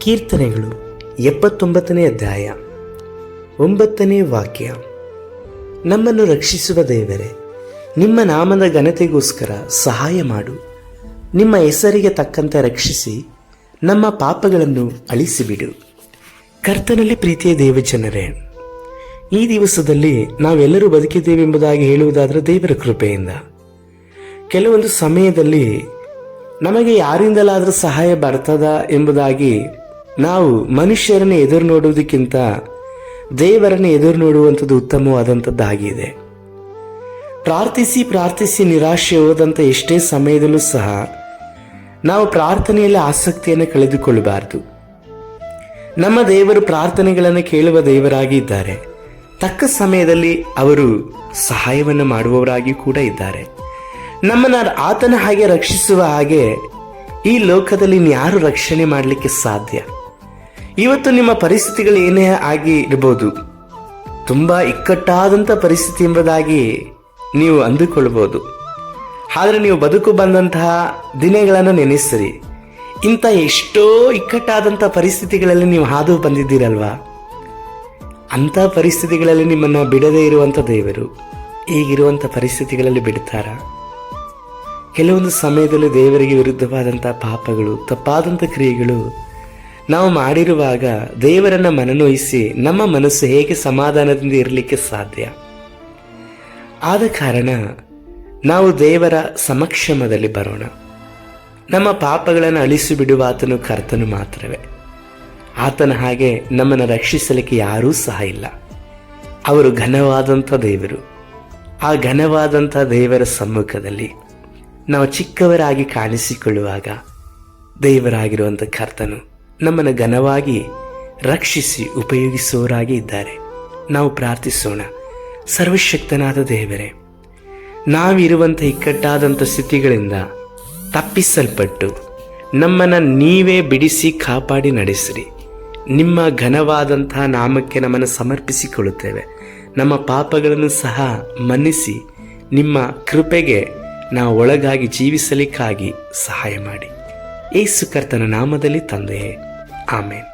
ಕೀರ್ತನೆಗಳು 79ನೇ ಅಧ್ಯಾಯ 9ನೇ ವಾಕ್ಯ. ನಮ್ಮನ್ನು ರಕ್ಷಿಸುವ ದೇವರೇ, ನಿಮ್ಮ ನಾಮದ ಘನತೆಗೋಸ್ಕರ ಸಹಾಯ ಮಾಡು. ನಿಮ್ಮ ಹೆಸರಿಗೆ ತಕ್ಕಂತೆ ರಕ್ಷಿಸಿ, ನಮ್ಮ ಪಾಪಗಳನ್ನು ಅಳಿಸಿಬಿಡು. ಕರ್ತನಲ್ಲಿ ಪ್ರೀತಿಯ ದೇವಜನರೇ, ಈ ದಿವಸದಲ್ಲಿ ನಾವೆಲ್ಲರೂ ಬದುಕಿದ್ದೇವೆಂಬುದಾಗಿ ಹೇಳುವುದಾದರೆ ದೇವರ ಕೃಪೆಯಿಂದ. ಕೆಲವೊಂದು ಸಮಯದಲ್ಲಿ ನಮಗೆ ಯಾರಿಂದಲಾದರೂ ಸಹಾಯ ಬರ್ತದ ಎಂಬುದಾಗಿ ನಾವು ಮನುಷ್ಯರನ್ನು ಎದುರು ನೋಡುವುದಕ್ಕಿಂತ ದೇವರನ್ನು ಎದುರು ನೋಡುವಂಥದ್ದು ಉತ್ತಮವಾದಂಥದ್ದಾಗಿದೆ. ಪ್ರಾರ್ಥಿಸಿ ನಿರಾಶೆ ಹೋದಂಥ ಎಷ್ಟೇ ಸಮಯದಲ್ಲೂ ಸಹ ನಾವು ಪ್ರಾರ್ಥನೆಯಲ್ಲಿ ಆಸಕ್ತಿಯನ್ನು ಕಳೆದುಕೊಳ್ಳಬಾರದು. ನಮ್ಮ ದೇವರು ಪ್ರಾರ್ಥನೆಗಳನ್ನು ಕೇಳುವ ದೇವರಾಗಿ ಇದ್ದಾರೆ. ತಕ್ಕ ಸಮಯದಲ್ಲಿ ಅವರು ಸಹಾಯವನ್ನು ಮಾಡುವವರಾಗಿ ಕೂಡ ಇದ್ದಾರೆ. ನಮ್ಮನ್ನು ಆತನ ಹಾಗೆ ರಕ್ಷಿಸುವ ಹಾಗೆ ಈ ಲೋಕದಲ್ಲಿ ಯಾರು ರಕ್ಷಣೆ ಮಾಡಲಿಕ್ಕೆ ಸಾಧ್ಯ? ಇವತ್ತು ನಿಮ್ಮ ಪರಿಸ್ಥಿತಿಗಳು ಏನೇ ಆಗಿ ಇರ್ಬೋದು, ತುಂಬ ಇಕ್ಕಟ್ಟಾದಂಥ ಪರಿಸ್ಥಿತಿ ಎಂಬುದಾಗಿ ನೀವು ಅಂದುಕೊಳ್ಬೋದು. ಆದರೆ ನೀವು ಬದುಕು ಬಂದಂತಹ ದಿನಗಳನ್ನು ನೆನೆಸಿರಿ. ಇಂಥ ಎಷ್ಟೋ ಇಕ್ಕಟ್ಟಾದಂಥ ಪರಿಸ್ಥಿತಿಗಳಲ್ಲಿ ನೀವು ಹಾದು ಬಂದಿದ್ದೀರಲ್ವಾ? ಅಂಥ ಪರಿಸ್ಥಿತಿಗಳಲ್ಲಿ ನಿಮ್ಮನ್ನು ಬಿಡದೇ ಇರುವಂಥ ದೇವರು ಈಗಿರುವಂಥ ಪರಿಸ್ಥಿತಿಗಳಲ್ಲಿ ಬಿಡ್ತಾರಾ? ಕೆಲವೊಂದು ಸಮಯದಲ್ಲಿ ದೇವರಿಗೆ ವಿರುದ್ಧವಾದಂಥ ಪಾಪಗಳು, ತಪ್ಪಾದಂಥ ಕ್ರಿಯೆಗಳು ನಾವು ಮಾಡಿರುವಾಗ ದೇವರನ್ನು ಮನನೊಯಿಸಿ ನಮ್ಮ ಮನಸ್ಸು ಹೇಗೆ ಸಮಾಧಾನದಿಂದ ಇರಲಿಕ್ಕೆ ಸಾಧ್ಯ? ಆದ ಕಾರಣ ನಾವು ದೇವರ ಸಮಕ್ಷಮದಲ್ಲಿ ಬರೋಣ. ನಮ್ಮ ಪಾಪಗಳನ್ನು ಅಳಿಸಿಬಿಡುವ ಆತನು ಕರ್ತನು ಮಾತ್ರವೇ. ಆತನ ಹಾಗೆ ನಮ್ಮನ್ನು ರಕ್ಷಿಸಲಿಕ್ಕೆ ಯಾರೂ ಸಹ ಇಲ್ಲ. ಅವರು ಘನವಾದಂಥ ದೇವರು. ಆ ಘನವಾದಂಥ ದೇವರ ಸಮ್ಮುಖದಲ್ಲಿ ನಾವು ಚಿಕ್ಕವರಾಗಿ ಕಾಣಿಸಿಕೊಳ್ಳುವಾಗ ದೇವರಾಗಿರುವಂಥ ಕರ್ತನು ನಮ್ಮನ್ನು ಘನವಾಗಿ ರಕ್ಷಿಸಿ ಉಪಯೋಗಿಸುವವರಾಗಿ ಇದ್ದಾರೆ. ನಾವು ಪ್ರಾರ್ಥಿಸೋಣ. ಸರ್ವಶಕ್ತನಾದ ದೇವರೇ, ನಾವಿರುವಂಥ ಇಕ್ಕಟ್ಟಾದಂಥ ಸ್ಥಿತಿಗಳಿಂದ ತಪ್ಪಿಸಲ್ಪಟ್ಟು ನಮ್ಮನ್ನು ನೀವೇ ಬಿಡಿಸಿ ಕಾಪಾಡಿ ನಡೆಸಿರಿ. ನಿಮ್ಮ ಘನವಾದಂಥ ನಾಮಕ್ಕೆ ನಮ್ಮನ್ನು ಸಮರ್ಪಿಸಿಕೊಳ್ಳುತ್ತೇವೆ. ನಮ್ಮ ಪಾಪಗಳನ್ನು ಸಹ ಮನ್ನಿಸಿ ನಿಮ್ಮ ಕೃಪೆಗೆ ನಾವು ಒಳಗಾಗಿ ಜೀವಿಸಲಿಕ್ಕಾಗಿ ಸಹಾಯ ಮಾಡಿ. ಯೇಸು ಕರ್ತನ ನಾಮದಲ್ಲಿ ತಂದೆಯೇ, ಆಮೇನ್.